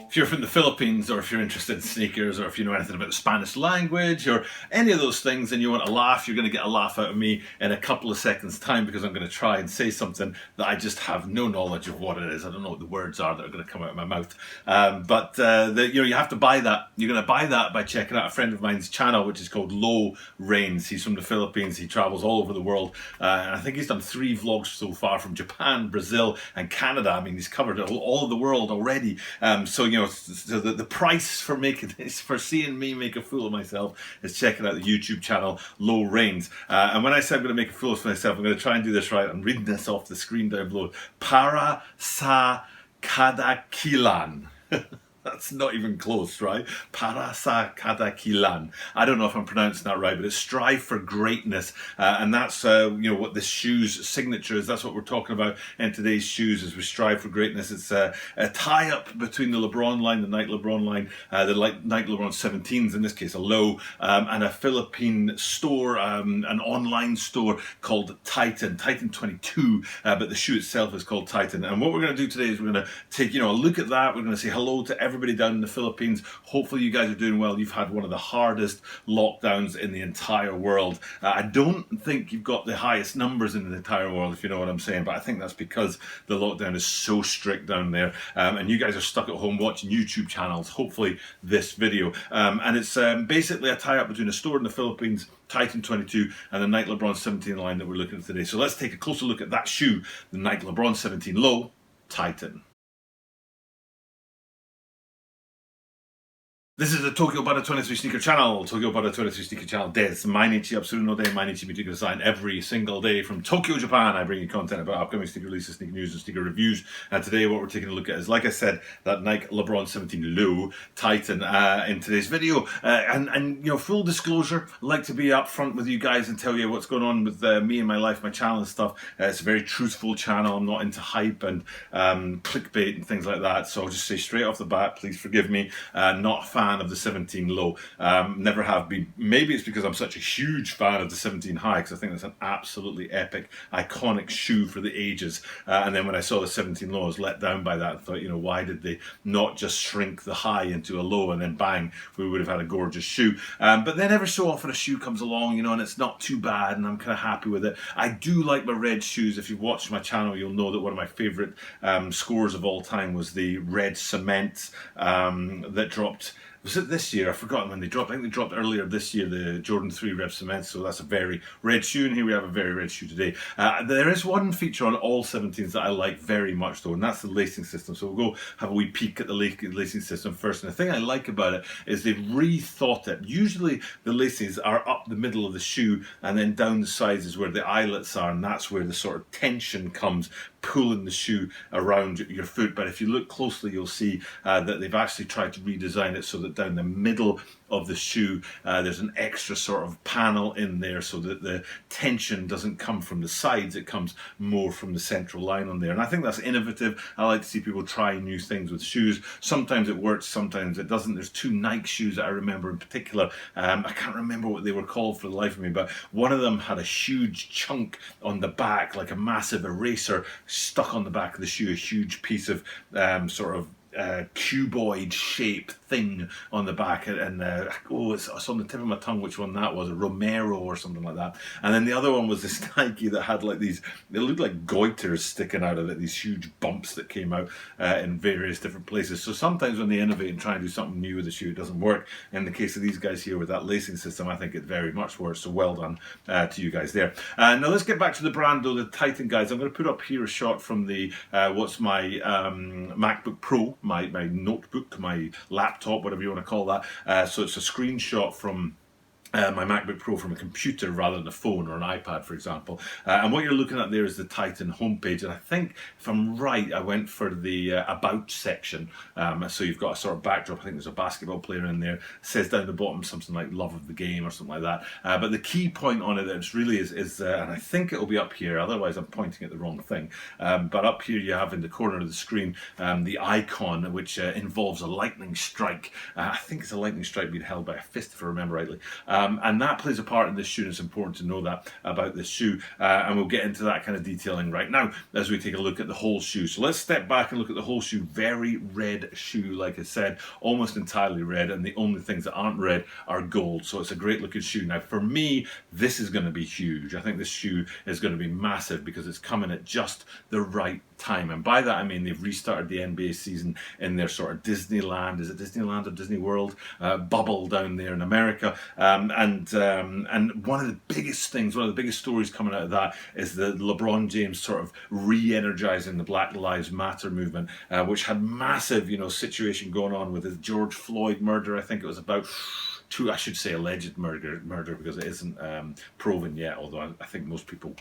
If you're from the Philippines, or if you're interested in sneakers, or if you know anything about the Spanish language, or any of those things, and you want a laugh, you're going to get a laugh out of me in a couple of seconds' time, because I'm going to try and say something that I just have no knowledge of what it is. I don't know what the words are that are going to come out of my mouth. You have to buy that. You're going to buy that by checking out a friend of mine's channel, which is called Low Rains. He's from the Philippines. He travels all over the world. And I think he's done 3 vlogs so far from Japan, Brazil, and Canada. I mean, he's covered all of the world already. So the price for seeing me make a fool of myself is checking out the YouTube channel Low Rains. And when I say I'm going to make a fool of myself, I'm going to try and do this right. I'm reading this off the screen down below. Para sa kadakilan. That's not even close, right? Para sa kadakilan. I don't know if I'm pronouncing that right, but it's strive for greatness. And that's what this shoe's signature is. That's what we're talking about in today's shoes, is we strive for greatness. It's a tie-up between the Lebron line, the Nike Lebron line, the Nike Lebron 17s, in this case a low, and a Philippine store, an online store called Titan 22, but the shoe itself is called Titan. And what we're going to do today is we're going to take a look at that. We're going to say hello to everybody down in the Philippines. Hopefully you guys are doing well. You've had one of the hardest lockdowns in the entire world. I don't think you've got the highest numbers in the entire world, if you know what I'm saying, but I think that's because the lockdown is so strict down there, and you guys are stuck at home watching YouTube channels, hopefully this video. And it's basically a tie-up between a store in the Philippines, Titan 22, and the Nike Lebron 17 line that we're looking at today. So let's take a closer look at that shoe, the Nike Lebron 17 Low Titan. This is the Tokyo Butter 23 Sneaker Channel. Tokyo Butter 23 Sneaker Channel desu. Mainichi Absuru no de, Mainichi Mitu Design. Every single day from Tokyo, Japan, I bring you content about upcoming sneaker releases, sneaker news, and sneaker reviews. And today what we're taking a look at is, like I said, that Nike Lebron 17 Low Titan in today's video. And full disclosure, I like to be upfront with you guys and tell you what's going on with me and my life, my channel and stuff. It's a very truthful channel. I'm not into hype and clickbait and things like that. So I'll just say straight off the bat, please forgive me. Not a fan of the 17 low, never have been. Maybe it's because I'm such a huge fan of the 17 high, because I think that's an absolutely epic, iconic shoe for the ages. And then when I saw the 17 low, I was let down by that. I thought, why did they not just shrink the high into a low, and then bang, we would have had a gorgeous shoe. But then ever so often a shoe comes along, and it's not too bad, and I'm kind of happy with it. I do like my red shoes. If you've watched my channel, you'll know that one of my favorite scores of all time was the red cement that dropped. Was it this year? I've forgotten when they dropped. I think they dropped earlier this year, the Jordan 3 Rev Cement, so that's a very red shoe, and here we have a very red shoe today. There is one feature on all 17s that I like very much though, and that's the lacing system. So we'll go have a wee peek at the lacing system first. And the thing I like about it is they've rethought it. Usually the lacings are up the middle of the shoe, and then down the sides is where the eyelets are, and that's where the sort of tension comes, pulling the shoe around your foot. But if you look closely, you'll see that they've actually tried to redesign it so that down the middle of the shoe there's an extra sort of panel in there, so that the tension doesn't come from the sides, it comes more from the central line on there. And I think that's innovative. I like to see people try new things with shoes. Sometimes it works, sometimes it doesn't. There's 2 Nike shoes that I remember in particular. I can't remember what they were called for the life of me, but one of them had a huge chunk on the back, like a massive eraser stuck on the back of the shoe, a huge piece of cuboid shaped thing on the back, and it's on the tip of my tongue which one that was, a Romero or something like that. And then the other one was this Nike that had like these, they looked like goiters sticking out of it, these huge bumps that came out in various different places. So sometimes when they innovate and try and do something new with the shoe, it doesn't work. In the case of these guys here with that lacing system, I think it very much works, so well done to you guys there. Now let's get back to the brand though, the Titan guys. I'm going to put up here a shot from the what's my MacBook Pro, my notebook, my laptop, whatever you want to call that. So it's a screenshot from my MacBook Pro from a computer rather than a phone or an iPad, for example. And what you're looking at there is the Titan homepage. And I think, if I'm right, I went for the About section. So you've got a sort of backdrop. I think there's a basketball player in there. It says down the bottom something like love of the game or something like that. But the key point on it is really is and I think it'll be up here, otherwise I'm pointing at the wrong thing. But up here you have in the corner of the screen the icon, which involves a lightning strike. I think it's a lightning strike being held by a fist, if I remember rightly. And that plays a part in this shoe, and it's important to know that about this shoe. And we'll get into that kind of detailing right now as we take a look at the whole shoe. So let's step back and look at the whole shoe. Very red shoe, like I said, almost entirely red, and the only things that aren't red are gold. So it's a great looking shoe. Now for me, this is going to be huge. I think this shoe is going to be massive because it's coming at just the right time. And by that I mean they've restarted the NBA season in their sort of Disneyland, is it Disneyland or Disney World bubble down there in America, and one of the biggest things, one of the biggest stories coming out of that is the LeBron James sort of re-energizing the Black Lives Matter movement, which had massive, situation going on with the George Floyd murder. I think it was about I should say alleged murder because it isn't proven yet, although I think most people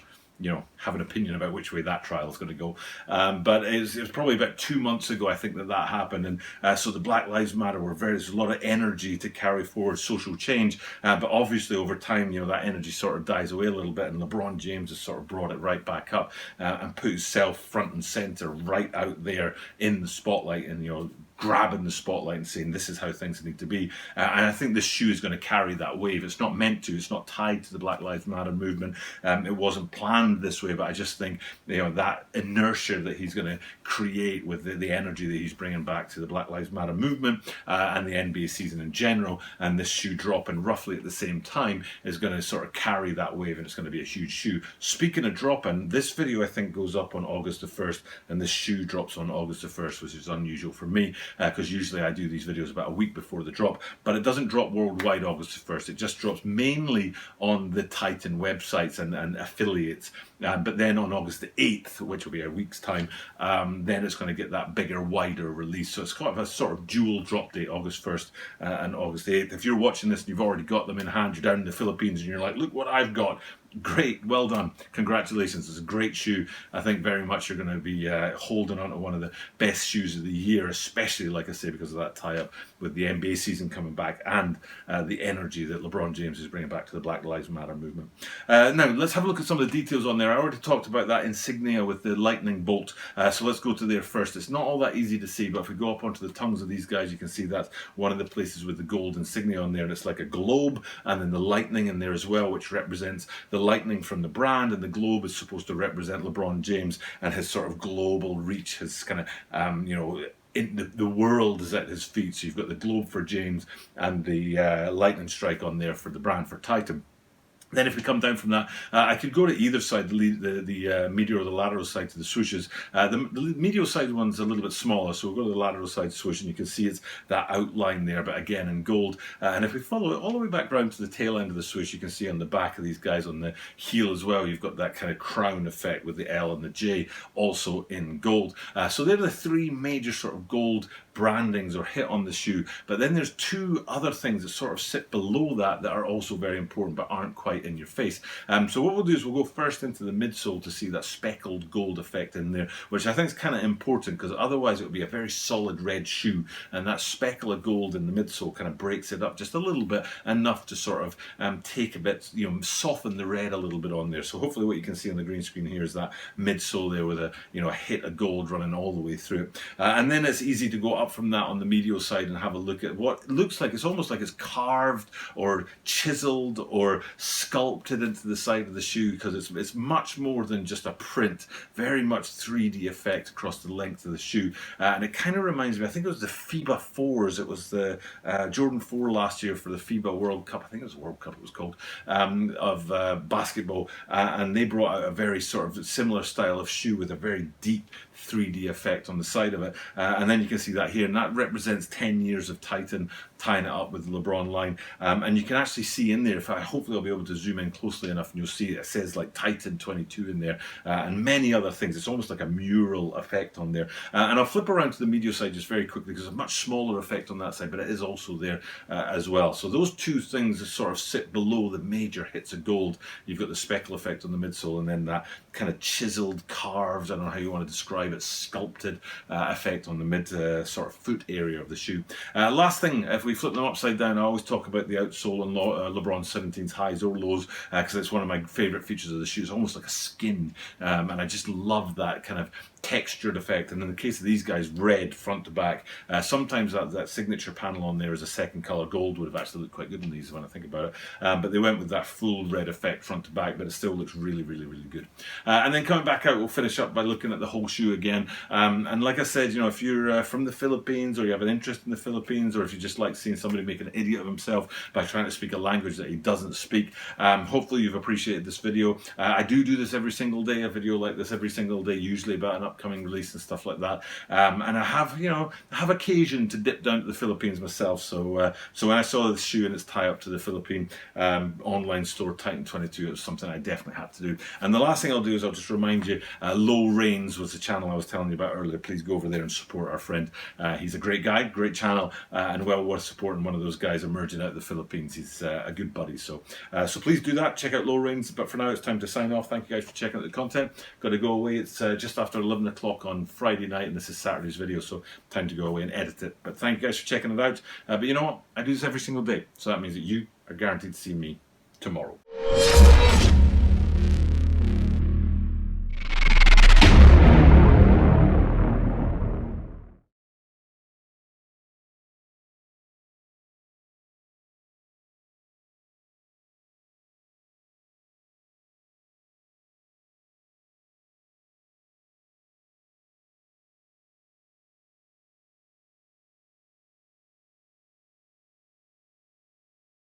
have an opinion about which way that trial is going to go. But it was probably about 2 months ago, I think, that happened. And so the Black Lives Matter there's a lot of energy to carry forward social change. But obviously over time, that energy sort of dies away a little bit. And LeBron James has sort of brought it right back up and put himself front and center right out there in the spotlight, and, grabbing the spotlight and saying this is how things need to be. And I think this shoe is going to carry that wave. It's not meant to. It's not tied to the Black Lives Matter movement. It wasn't planned this way, but I just think that inertia that he's going to create with the energy that he's bringing back to the Black Lives Matter movement and the NBA season in general, and this shoe dropping roughly at the same time is going to sort of carry that wave, and it's going to be a huge shoe. Speaking of dropping, this video I think goes up on August the 1st, and this shoe drops on August the 1st, which is unusual for me. Because usually I do these videos about a week before the drop, but it doesn't drop worldwide August 1st. It just drops mainly on the Titan websites and affiliates. But then on August the 8th, which will be a week's time, then it's going to get that bigger, wider release. So it's kind of a sort of dual drop date, August 1st and August the 8th. If you're watching this and you've already got them in hand, you're down in the Philippines and you're like, look what I've got. Great, well done, congratulations. It's a great shoe. I think very much you're going to be holding on to one of the best shoes of the year, especially, like I say, because of that tie-up with the NBA season coming back and the energy that LeBron James is bringing back to the Black Lives Matter movement. Now, let's have a look at some of the details on there. I already talked about that insignia with the lightning bolt, so let's go to there first. It's not all that easy to see, but if we go up onto the tongues of these guys, you can see that's one of the places with the gold insignia on there, and it's like a globe, and then the lightning in there as well, which represents the lightning from the brand, and the globe is supposed to represent LeBron James and his sort of global reach, his kind of, in the world is at his feet. So you've got the globe for James and the lightning strike on there for the brand, for Titan. Then if we come down from that, I could go to either side, the medial or the lateral side to the swooshes. The medial side one's a little bit smaller, so we'll go to the lateral side swoosh, and you can see it's that outline there, but again in gold. And if we follow it all the way back round to the tail end of the swoosh, you can see on the back of these guys on the heel as well, you've got that kind of crown effect with the L and the J also in gold. So they're the three major sort of gold brandings or hit on the shoe, but then there's two other things that sort of sit below that are also very important but aren't quite in your face. So what we'll do is we'll go first into the midsole to see that speckled gold effect in there, which I think is kind of important because otherwise it would be a very solid red shoe, and that speckle of gold in the midsole kind of breaks it up just a little bit, enough to sort of take a bit, soften the red a little bit on there. So hopefully what you can see on the green screen here is that midsole there with a a hit of gold running all the way through it, and then it's easy to go up from that on the medial side and have a look at what looks like, it's almost like it's carved or chiseled or sculpted into the side of the shoe, because it's much more than just a print, very much 3D effect across the length of the shoe. And it kind of reminds me, I think it was the FIBA 4s, it was the Jordan 4 last year for the FIBA World Cup, I think it was World Cup it was called, of basketball, and they brought out a very sort of similar style of shoe with a very deep 3D effect on the side of it, and then you can see that here, and that represents 10 years of Titan tying it up with the LeBron line, and you can actually see in there, hopefully I'll be able to zoom in closely enough, and you'll see it says like Titan 22 in there, and many other things. It's almost like a mural effect on there, and I'll flip around to the medial side just very quickly because it's a much smaller effect on that side, but it is also there as well. So those two things sort of sit below the major hits of gold. You've got the speckle effect on the midsole, and then that kind of chiseled, carved, I don't know how you want to describe it, sculpted effect on the mid sort of foot area of the shoe. Last thing, if we flip them upside down, I always talk about the outsole on LeBron 17's highs or lows. lows because it's one of my favorite features of the shoe. It's almost like a skin, and I just love that kind of textured effect. And in the case of these guys, red front to back. Sometimes that signature panel on there is a second color. Gold would have actually looked quite good in these when I think about it, but they went with that full red effect front to back, but it still looks really, really, really good. And then coming back out, we'll finish up by looking at the whole shoe again. And like I said, you know, if you're from the Philippines, or you have an interest in the Philippines, or if you just like seeing somebody make an idiot of himself by trying to speak a language that he doesn't speak, hopefully you've appreciated this video. I do this every single day, a video like this every single day, usually about an upcoming release and stuff like that. And I have, you know, occasion to dip down to the Philippines myself. So when I saw this shoe and its tie up to the Philippine online store Titan 22, it was something I definitely had to do. And the last thing I'll do is I'll just remind you, Low Reigns was the channel I was telling you about earlier. Please go over there and support our friend. He's a great guy, great channel, and well worth supporting. One of those guys emerging out of the Philippines. He's a good buddy. So please do that. Check out Low Reigns. But for now, it's time to sign off. Thank you guys for checking out the content. Got to go away. It's just after 11 o'clock on Friday night, and this is Saturday's video, so time to go away and edit it. But thank you guys for checking it out. But you know what? I do this every single day, so that means that you are guaranteed to see me tomorrow.